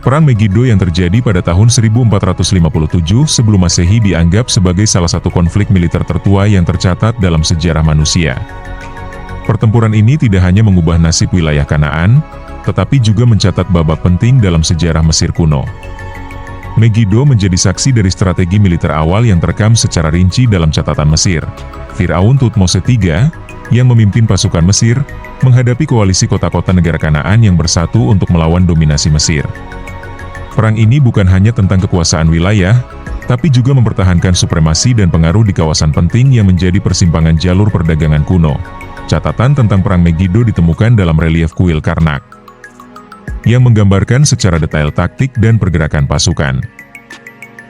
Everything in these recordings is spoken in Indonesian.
Perang Megiddo yang terjadi pada tahun 1457 sebelum Masehi dianggap sebagai salah satu konflik militer tertua yang tercatat dalam sejarah manusia. Pertempuran ini tidak hanya mengubah nasib wilayah Kanaan, tetapi juga mencatat babak penting dalam sejarah Mesir kuno. Megiddo menjadi saksi dari strategi militer awal yang terekam secara rinci dalam catatan Mesir. Firaun Thutmose III, yang memimpin pasukan Mesir, menghadapi koalisi kota-kota negara Kanaan yang bersatu untuk melawan dominasi Mesir. Perang ini bukan hanya tentang kekuasaan wilayah, tapi juga mempertahankan supremasi dan pengaruh di kawasan penting yang menjadi persimpangan jalur perdagangan kuno. Catatan tentang Perang Megiddo ditemukan dalam relief kuil Karnak, yang menggambarkan secara detail taktik dan pergerakan pasukan.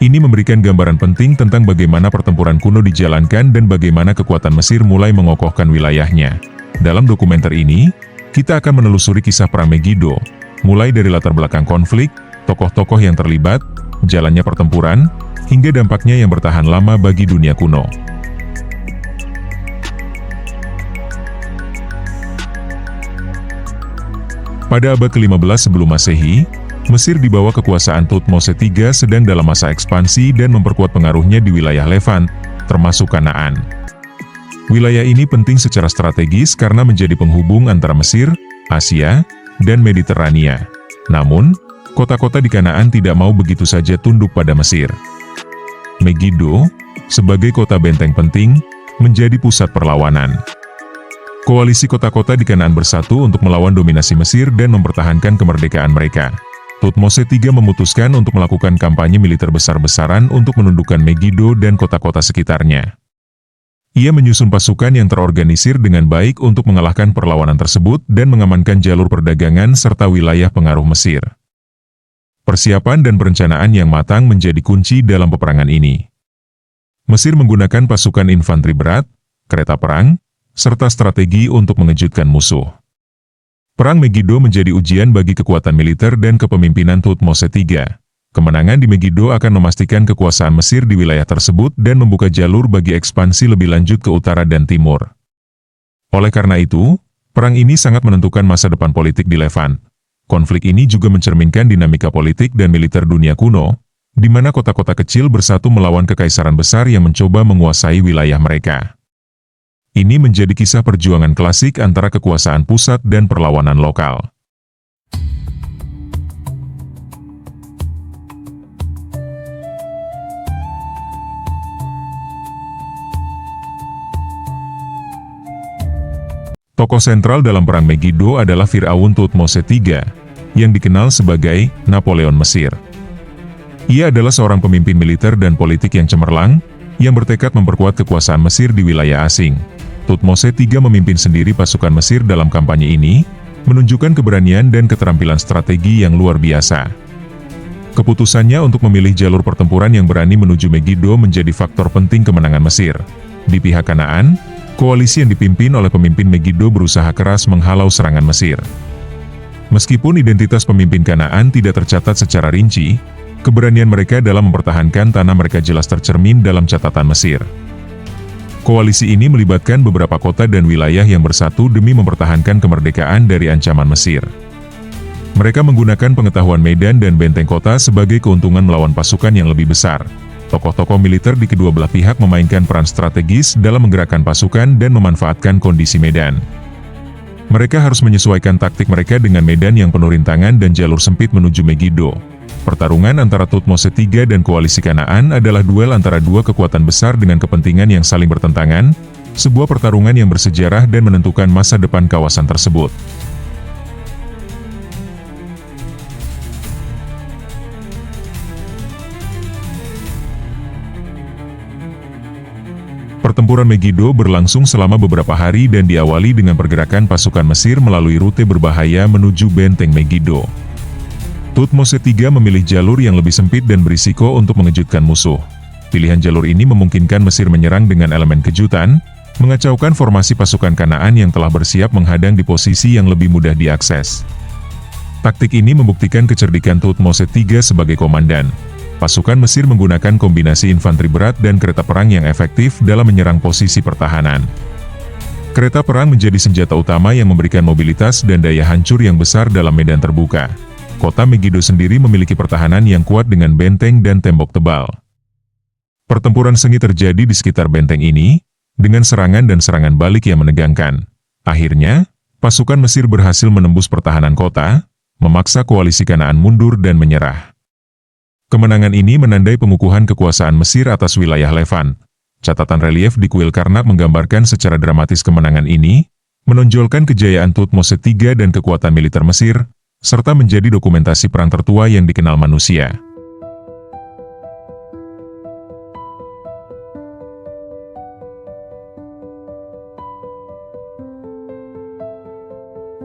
Ini memberikan gambaran penting tentang bagaimana pertempuran kuno dijalankan dan bagaimana kekuatan Mesir mulai mengokohkan wilayahnya. Dalam dokumenter ini, kita akan menelusuri kisah Perang Megiddo, mulai dari latar belakang konflik, tokoh-tokoh yang terlibat, jalannya pertempuran, hingga dampaknya yang bertahan lama bagi dunia kuno. Pada abad ke-15 sebelum Masehi, Mesir di bawah kekuasaan Thutmose III sedang dalam masa ekspansi dan memperkuat pengaruhnya di wilayah Levant, termasuk Kanaan. Wilayah ini penting secara strategis karena menjadi penghubung antara Mesir, Asia, dan Mediterania. Namun, kota-kota di Kanaan tidak mau begitu saja tunduk pada Mesir. Megiddo, sebagai kota benteng penting, menjadi pusat perlawanan. Koalisi kota-kota di Kanaan bersatu untuk melawan dominasi Mesir dan mempertahankan kemerdekaan mereka. Thutmose III memutuskan untuk melakukan kampanye militer besar-besaran untuk menundukkan Megiddo dan kota-kota sekitarnya. Ia menyusun pasukan yang terorganisir dengan baik untuk mengalahkan perlawanan tersebut dan mengamankan jalur perdagangan serta wilayah pengaruh Mesir. Persiapan dan perencanaan yang matang menjadi kunci dalam peperangan ini. Mesir menggunakan pasukan infanteri berat, kereta perang, serta strategi untuk mengejutkan musuh. Perang Megiddo menjadi ujian bagi kekuatan militer dan kepemimpinan Thutmose III. Kemenangan di Megiddo akan memastikan kekuasaan Mesir di wilayah tersebut dan membuka jalur bagi ekspansi lebih lanjut ke utara dan timur. Oleh karena itu, perang ini sangat menentukan masa depan politik di Levant. Konflik ini juga mencerminkan dinamika politik dan militer dunia kuno, di mana kota-kota kecil bersatu melawan kekaisaran besar yang mencoba menguasai wilayah mereka. Ini menjadi kisah perjuangan klasik antara kekuasaan pusat dan perlawanan lokal. Tokoh sentral dalam Perang Megiddo adalah Firaun Thutmose III, yang dikenal sebagai Napoleon Mesir. Ia adalah seorang pemimpin militer dan politik yang cemerlang, yang bertekad memperkuat kekuasaan Mesir di wilayah asing. Thutmose III memimpin sendiri pasukan Mesir dalam kampanye ini, menunjukkan keberanian dan keterampilan strategi yang luar biasa. Keputusannya untuk memilih jalur pertempuran yang berani menuju Megiddo menjadi faktor penting kemenangan Mesir. Di pihak Kanaan, koalisi yang dipimpin oleh pemimpin Megiddo berusaha keras menghalau serangan Mesir. Meskipun identitas pemimpin Kanaan tidak tercatat secara rinci, keberanian mereka dalam mempertahankan tanah mereka jelas tercermin dalam catatan Mesir. Koalisi ini melibatkan beberapa kota dan wilayah yang bersatu demi mempertahankan kemerdekaan dari ancaman Mesir. Mereka menggunakan pengetahuan medan dan benteng kota sebagai keuntungan melawan pasukan yang lebih besar. Tokoh-tokoh militer di kedua belah pihak memainkan peran strategis dalam menggerakkan pasukan dan memanfaatkan kondisi medan. Mereka harus menyesuaikan taktik mereka dengan medan yang penuh rintangan dan jalur sempit menuju Megiddo. Pertarungan antara Thutmose III dan koalisi Kanaan adalah duel antara dua kekuatan besar dengan kepentingan yang saling bertentangan, sebuah pertarungan yang bersejarah dan menentukan masa depan kawasan tersebut. Pertempuran Megiddo berlangsung selama beberapa hari dan diawali dengan pergerakan pasukan Mesir melalui rute berbahaya menuju benteng Megiddo. Thutmose III memilih jalur yang lebih sempit dan berisiko untuk mengejutkan musuh. Pilihan jalur ini memungkinkan Mesir menyerang dengan elemen kejutan, mengacaukan formasi pasukan Kanaan yang telah bersiap menghadang di posisi yang lebih mudah diakses. Taktik ini membuktikan kecerdikan Thutmose III sebagai komandan. Pasukan Mesir menggunakan kombinasi infanteri berat dan kereta perang yang efektif dalam menyerang posisi pertahanan. Kereta perang menjadi senjata utama yang memberikan mobilitas dan daya hancur yang besar dalam medan terbuka. Kota Megiddo sendiri memiliki pertahanan yang kuat dengan benteng dan tembok tebal. Pertempuran sengit terjadi di sekitar benteng ini, dengan serangan dan serangan balik yang menegangkan. Akhirnya, pasukan Mesir berhasil menembus pertahanan kota, memaksa koalisi Kanaan mundur dan menyerah. Kemenangan ini menandai pengukuhan kekuasaan Mesir atas wilayah Levant. Catatan relief di kuil Karnak menggambarkan secara dramatis kemenangan ini, menonjolkan kejayaan Thutmose III dan kekuatan militer Mesir, serta menjadi dokumentasi perang tertua yang dikenal manusia.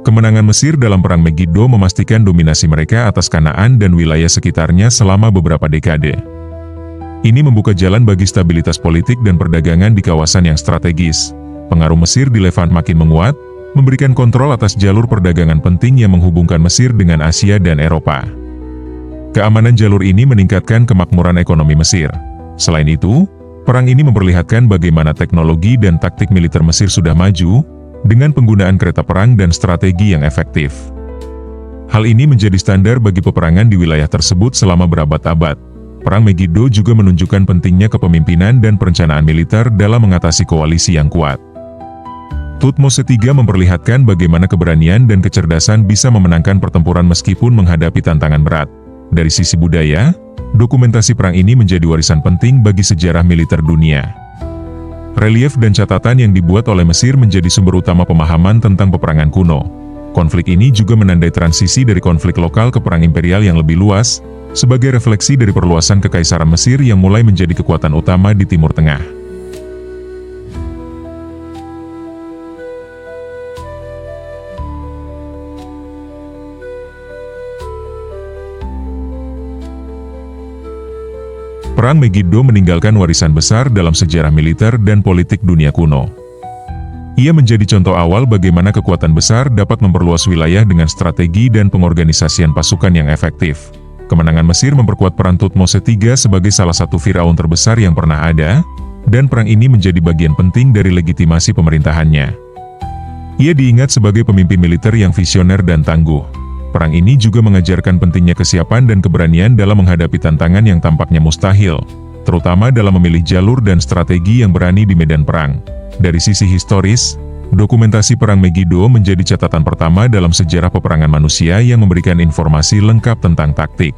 Kemenangan Mesir dalam Perang Megiddo memastikan dominasi mereka atas Kanaan dan wilayah sekitarnya selama beberapa dekade. Ini membuka jalan bagi stabilitas politik dan perdagangan di kawasan yang strategis. Pengaruh Mesir di Levant makin menguat, memberikan kontrol atas jalur perdagangan penting yang menghubungkan Mesir dengan Asia dan Eropa. Keamanan jalur ini meningkatkan kemakmuran ekonomi Mesir. Selain itu, perang ini memperlihatkan bagaimana teknologi dan taktik militer Mesir sudah maju, dengan penggunaan kereta perang dan strategi yang efektif. Hal ini menjadi standar bagi peperangan di wilayah tersebut selama berabad-abad. Perang Megiddo juga menunjukkan pentingnya kepemimpinan dan perencanaan militer dalam mengatasi koalisi yang kuat. Thutmose III memperlihatkan bagaimana keberanian dan kecerdasan bisa memenangkan pertempuran meskipun menghadapi tantangan berat. Dari sisi budaya, dokumentasi perang ini menjadi warisan penting bagi sejarah militer dunia. Relief dan catatan yang dibuat oleh Mesir menjadi sumber utama pemahaman tentang peperangan kuno. Konflik ini juga menandai transisi dari konflik lokal ke perang imperial yang lebih luas, sebagai refleksi dari perluasan kekaisaran Mesir yang mulai menjadi kekuatan utama di Timur Tengah. Perang Megiddo meninggalkan warisan besar dalam sejarah militer dan politik dunia kuno. Ia menjadi contoh awal bagaimana kekuatan besar dapat memperluas wilayah dengan strategi dan pengorganisasian pasukan yang efektif. Kemenangan Mesir memperkuat peran Thutmose III sebagai salah satu Firaun terbesar yang pernah ada, dan perang ini menjadi bagian penting dari legitimasi pemerintahannya. Ia diingat sebagai pemimpin militer yang visioner dan tangguh. Perang ini juga mengajarkan pentingnya kesiapan dan keberanian dalam menghadapi tantangan yang tampaknya mustahil, terutama dalam memilih jalur dan strategi yang berani di medan perang. Dari sisi historis, dokumentasi Perang Megiddo menjadi catatan pertama dalam sejarah peperangan manusia yang memberikan informasi lengkap tentang taktik,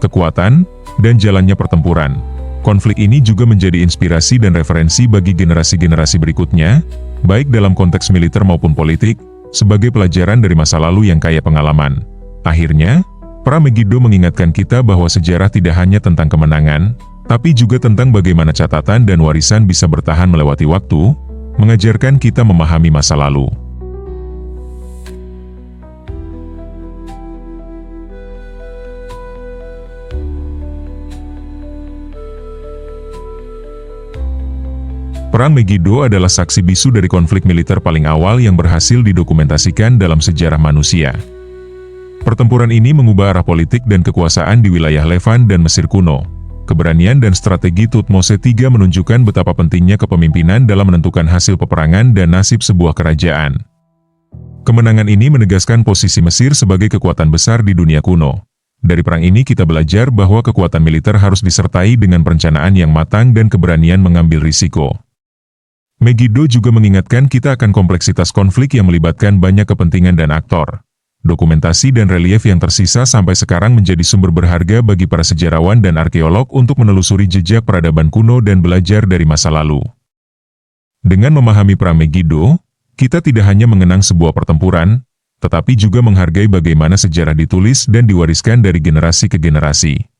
kekuatan, dan jalannya pertempuran. Konflik ini juga menjadi inspirasi dan referensi bagi generasi-generasi berikutnya, baik dalam konteks militer maupun politik, sebagai pelajaran dari masa lalu yang kaya pengalaman. Akhirnya, Perang Megiddo mengingatkan kita bahwa sejarah tidak hanya tentang kemenangan, tapi juga tentang bagaimana catatan dan warisan bisa bertahan melewati waktu, mengajarkan kita memahami masa lalu. Perang Megiddo adalah saksi bisu dari konflik militer paling awal yang berhasil didokumentasikan dalam sejarah manusia. Pertempuran ini mengubah arah politik dan kekuasaan di wilayah Levant dan Mesir kuno. Keberanian dan strategi Thutmose III menunjukkan betapa pentingnya kepemimpinan dalam menentukan hasil peperangan dan nasib sebuah kerajaan. Kemenangan ini menegaskan posisi Mesir sebagai kekuatan besar di dunia kuno. Dari perang ini kita belajar bahwa kekuatan militer harus disertai dengan perencanaan yang matang dan keberanian mengambil risiko. Megiddo juga mengingatkan kita akan kompleksitas konflik yang melibatkan banyak kepentingan dan aktor. Dokumentasi dan relief yang tersisa sampai sekarang menjadi sumber berharga bagi para sejarawan dan arkeolog untuk menelusuri jejak peradaban kuno dan belajar dari masa lalu. Dengan memahami Perang Megiddo, kita tidak hanya mengenang sebuah pertempuran, tetapi juga menghargai bagaimana sejarah ditulis dan diwariskan dari generasi ke generasi.